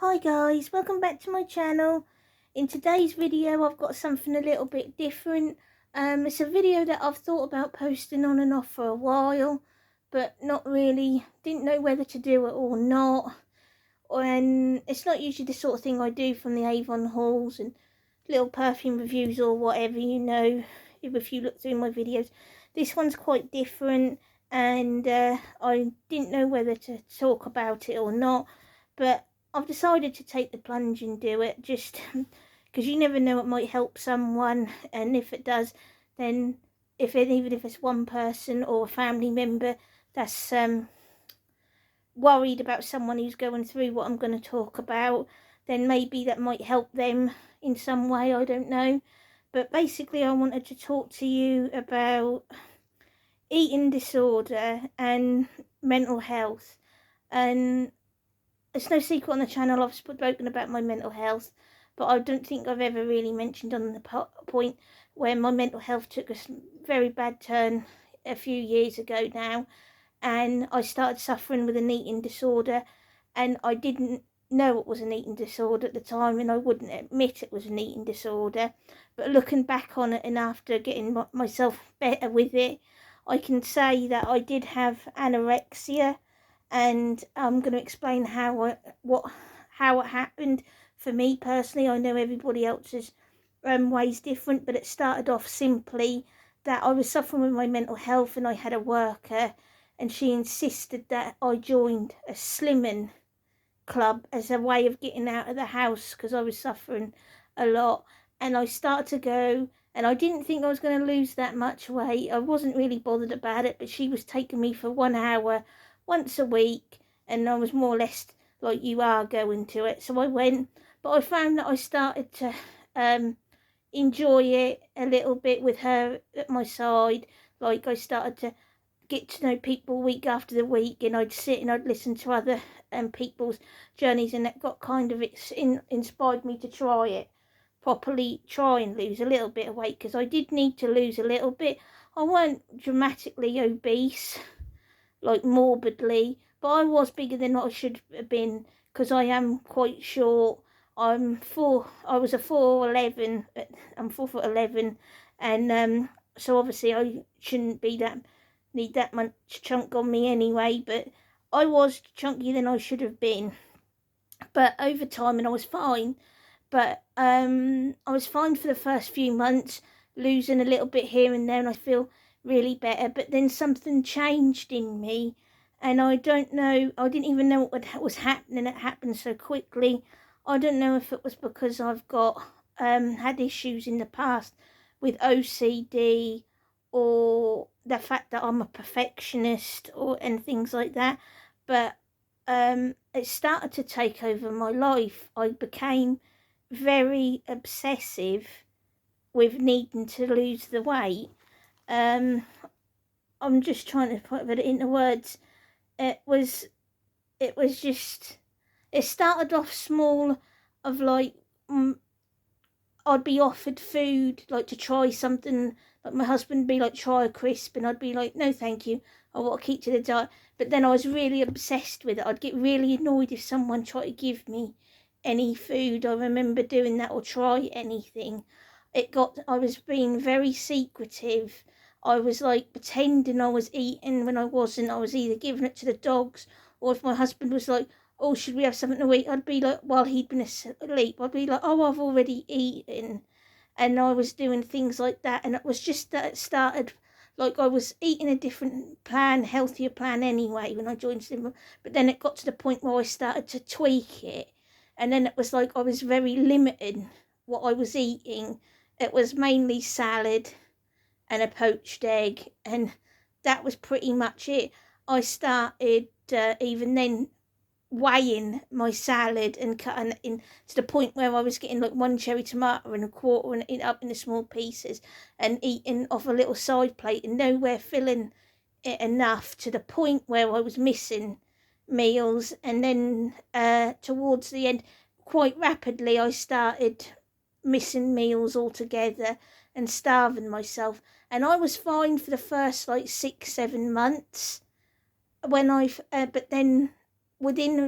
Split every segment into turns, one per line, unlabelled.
Hi guys, welcome back to my channel. In today's video I've got something a little bit different. It's a video that I've thought about posting on and off for a while, but didn't know whether to do it or not. And it's not usually the sort of thing I do from the Avon hauls and little perfume reviews or whatever, if you look through my videos. This one's quite different, and I didn't know whether to talk about it or not, but I've decided to take the plunge and do it, just because you never know, it might help someone, and if it does, then even if it's one person or a family member that's worried about someone who's going through what I'm going to talk about, then maybe that might help them in some way, I don't know. But basically I wanted to talk to you about eating disorder and mental health. And it's no secret on the channel I've spoken about my mental health, but I don't think I've ever really mentioned on the point where my mental health took a very bad turn a few years ago now, and I started suffering with an eating disorder, and I didn't know it was an eating disorder at the time, and I wouldn't admit it was an eating disorder. But looking back on it, and after getting myself better with it, I can say that I did have anorexia, and I'm going to explain how it happened for me personally. I know everybody else's ways different, but it started off simply that I was suffering with my mental health, and I had a worker, and she insisted that I joined a slimming club as a way of getting out of the house because I was suffering a lot. And I started to go, and I didn't think I was going to lose that much weight. I wasn't really bothered about it, but she was taking me for 1 hour once a week, and I was more or less like, you are going to it. So I went, but I found that I started to enjoy it a little bit with her at my side. Like, I started to get to know people week after the week, and I'd sit and I'd listen to other people's journeys, and that got kind of inspired me to try and lose a little bit of weight, because I did need to lose a little bit. I weren't dramatically obese, like morbidly, but I was bigger than I should have been, because I am quite short. I was a 4'11". I'm 4'11", and so obviously I shouldn't need that much chunk on me anyway, but I was chunkier than I should have been. But over time, and I was fine, but I was fine for the first few months, losing a little bit here and there, and I feel really better. But then something changed in me, and I don't know, I didn't even know what was happening. It happened so quickly. I don't know if it was because I've got had issues in the past with OCD, or the fact that I'm a perfectionist, and things like that. But it started to take over my life. I became very obsessive with needing to lose the weight. I'm just trying to put it into words. It was just, it started off small, of like, I'd be offered food, like to try something, like my husband would be like, try a crisp, and I'd be like, no thank you, I want to keep to the diet. But then I was really obsessed with it. I'd get really annoyed if someone tried to give me any food. I remember doing that, or try anything. I was being very secretive. I was like pretending I was eating when I wasn't. I was either giving it to the dogs, or if my husband was like, oh, should we have something to eat? I'd be like, while he'd been asleep, I'd be like, oh, I've already eaten. And I was doing things like that. And it was just that it started, like, I was eating a different plan, healthier plan anyway, when I joined Cinema. But then it got to the point where I started to tweak it. And then it was like I was very limited what I was eating. It was mainly salad and a poached egg. And that was pretty much it. I started, even then, weighing my salad and cutting it in to the point where I was getting like one cherry tomato and a quarter, and it up into small pieces, and eating off a little side plate, and nowhere filling it enough, to the point where I was missing meals. And then towards the end, quite rapidly, I started missing meals altogether and starving myself. And I was fine for the first like 6-7 months, when but then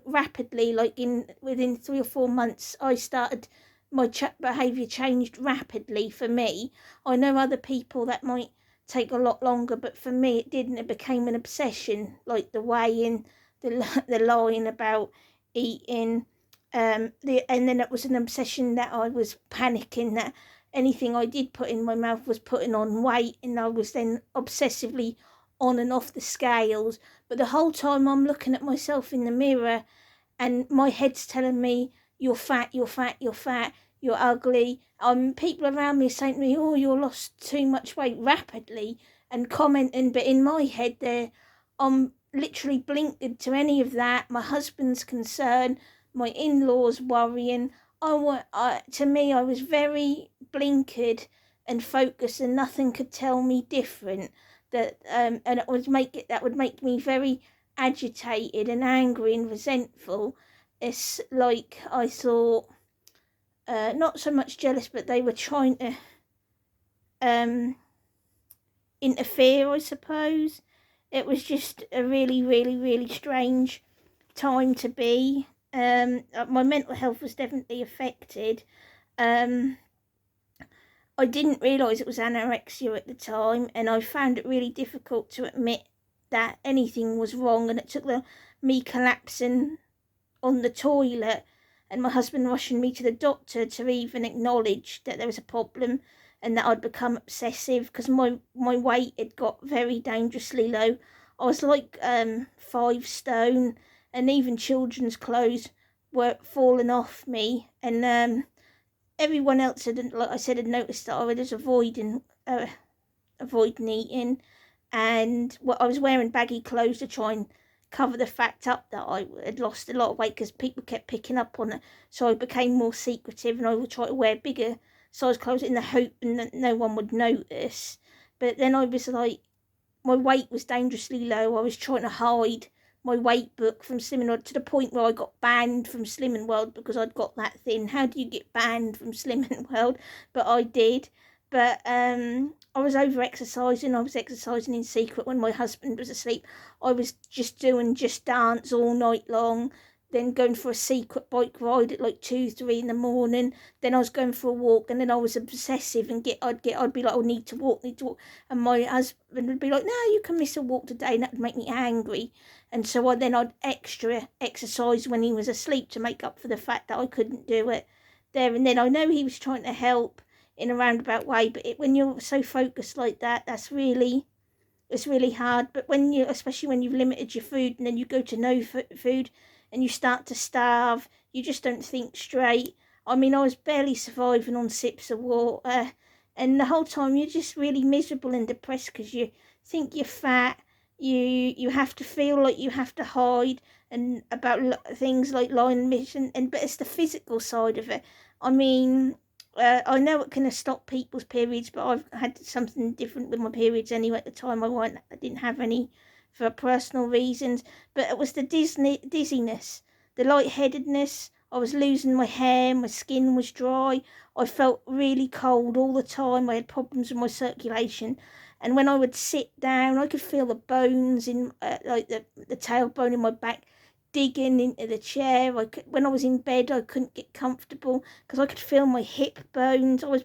rapidly, like within 3 or 4 months, I started, my behaviour changed rapidly for me. I know other people that might take a lot longer, but for me it didn't. It became an obsession, like the weighing, the lying about eating, and then it was an obsession that I was panicking that anything I did put in my mouth was putting on weight, and I was then obsessively on and off the scales. But the whole time I'm looking at myself in the mirror and my head's telling me, you're fat, you're fat, you're fat, you're ugly. People around me saying to me, oh, you lost too much weight rapidly, and commenting, but in my head I'm literally blinkered to any of that. My husband's concerned, my in-laws worrying. To me, I was very blinkered and focused, and nothing could tell me different. And that would make me very agitated and angry and resentful. It's like I thought, not so much jealous, but they were trying to interfere, I suppose. It was just a really, really, really strange time to be. My mental health was definitely affected. I didn't realise it was anorexia at the time, and I found it really difficult to admit that anything was wrong, and it took me collapsing on the toilet and my husband rushing me to the doctor to even acknowledge that there was a problem and that I'd become obsessive, because my weight had got very dangerously low. I was like 5 stone, and even children's clothes were falling off me, and everyone else had, like I said, had noticed that I was avoiding eating, and I was wearing baggy clothes to try and cover the fact up that I had lost a lot of weight, because people kept picking up on it. So I became more secretive, and I would try to wear bigger size clothes in the hope that no one would notice. But then I was like, my weight was dangerously low. I was trying to hide my weight book from Slimming World, to the point where I got banned from Slimming World because I'd got that thin. How do you get banned from Slimming World? But I did. But I was over exercising. I was exercising in secret when my husband was asleep. I was just doing Just Dance all night long, then going for a secret bike ride at like 2-3 in the morning. Then I was going for a walk, and then I was obsessive and I'd be like, oh, need to walk, and my husband would be like, no, you can miss a walk today, and that would make me angry. And so I'd extra exercise when he was asleep to make up for the fact that I couldn't do it there and then. I know he was trying to help in a roundabout way, but when you're so focused like that, it's really hard. But especially when you've limited your food, and then you go to no food and you start to starve, you just don't think straight. I mean, I was barely surviving on sips of water, and the whole time you're just really miserable and depressed because you think you're fat. You have to feel like you have to hide, and about things like lying mission, but it's the physical side of it. I mean, I know it can stop people's periods, but I've had something different with my periods anyway. At the time, I didn't have any for personal reasons, but it was the dizziness, the lightheadedness. I was losing my hair, my skin was dry, I felt really cold all the time, I had problems with my circulation, and when I would sit down, I could feel the bones in, like the tailbone in my back, digging into the chair. When I was in bed, I couldn't get comfortable because I could feel my hip bones. I was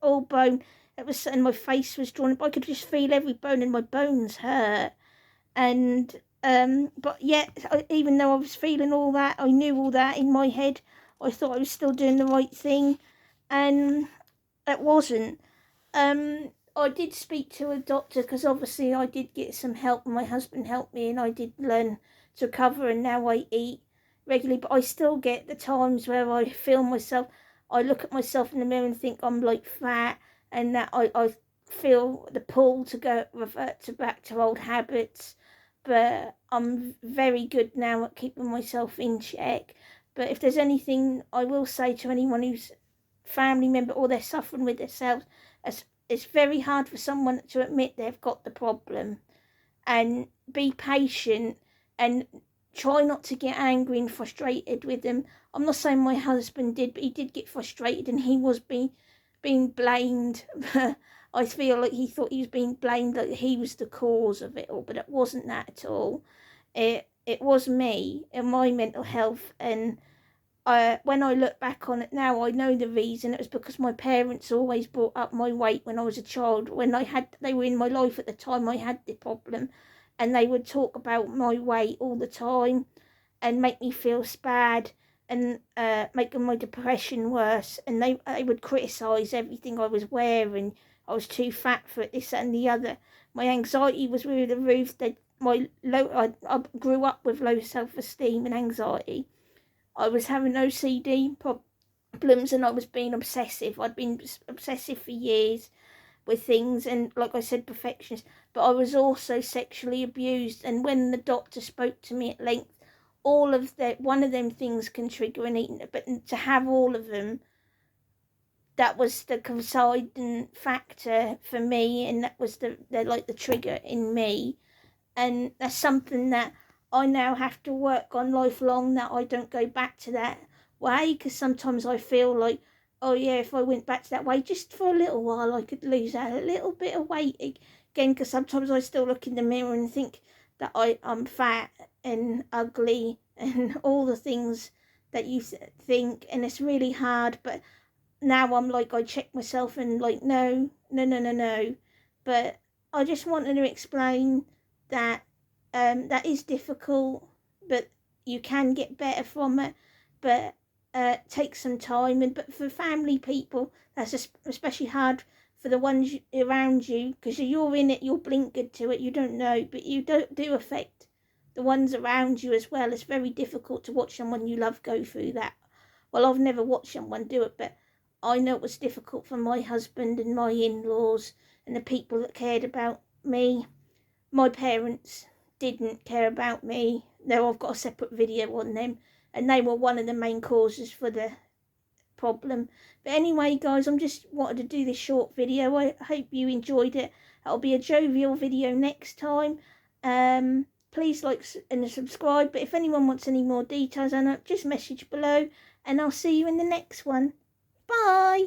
all bone. And my face was drawn up. I could just feel every bone, and my bones hurt. And but yet, even though I was feeling all that, I knew all that in my head, I thought I was still doing the right thing, and it wasn't. I did speak to a doctor, because obviously I did get some help, and my husband helped me, and I did learn to recover, and now I eat regularly. But I still get the times where I feel myself, I look at myself in the mirror and think I'm like fat, and that I feel the pull to revert back to old habits. But I'm very good now at keeping myself in check. But if there's anything I will say to anyone who's family member or they're suffering with themselves, it's very hard for someone to admit they've got the problem, and be patient and try not to get angry and frustrated with them. I'm not saying my husband did, but he did get frustrated, and he was being blamed. I feel like he thought he was being blamed, like he was the cause of it all, but it wasn't that at all. it was me and my mental health. And when I look back on it now, I know the reason. It was because my parents always brought up my weight when I was a child. When they were in my life at the time I had the problem, and they would talk about my weight all the time and make me feel bad, and making my depression worse. And they would criticise everything I was wearing. I was too fat for it, this and the other. My anxiety was through the roof. I grew up with low self-esteem and anxiety. I was having OCD problems, and I was being obsessive. I'd been obsessive for years with things, and like I said, perfectionist. But I was also sexually abused, and when the doctor spoke to me at length, all of that, one of them things can trigger an eating, but to have all of them, that was the coinciding factor for me, and that was the trigger in me. And that's something that I now have to work on lifelong, that I don't go back to that way, because sometimes I feel like, oh yeah, if I went back to that way just for a little while, I could lose a little bit of weight again, because sometimes I still look in the mirror and think that I'm fat and ugly and all the things that you think, and it's really hard. But now I'm like, I check myself and like, no. But I just wanted to explain that that is difficult, but you can get better from it. But take some time. And but for family people, that's especially hard, for the ones around you, because you're in it, you're blinkered to it, you don't know, but you do affect the ones around you as well. It's very difficult to watch someone you love go through that. Well, I've never watched someone do it, but I know it was difficult for my husband and my in-laws and the people that cared about me. My parents didn't care about me. Now I've got a separate video on them, and they were one of the main causes for the problem. But anyway, guys, I'm just wanted to do this short video. I hope you enjoyed it. It'll be a jovial video next time. Please like and subscribe. But if anyone wants any more details on it, just message below, and I'll see you in the next one. Bye.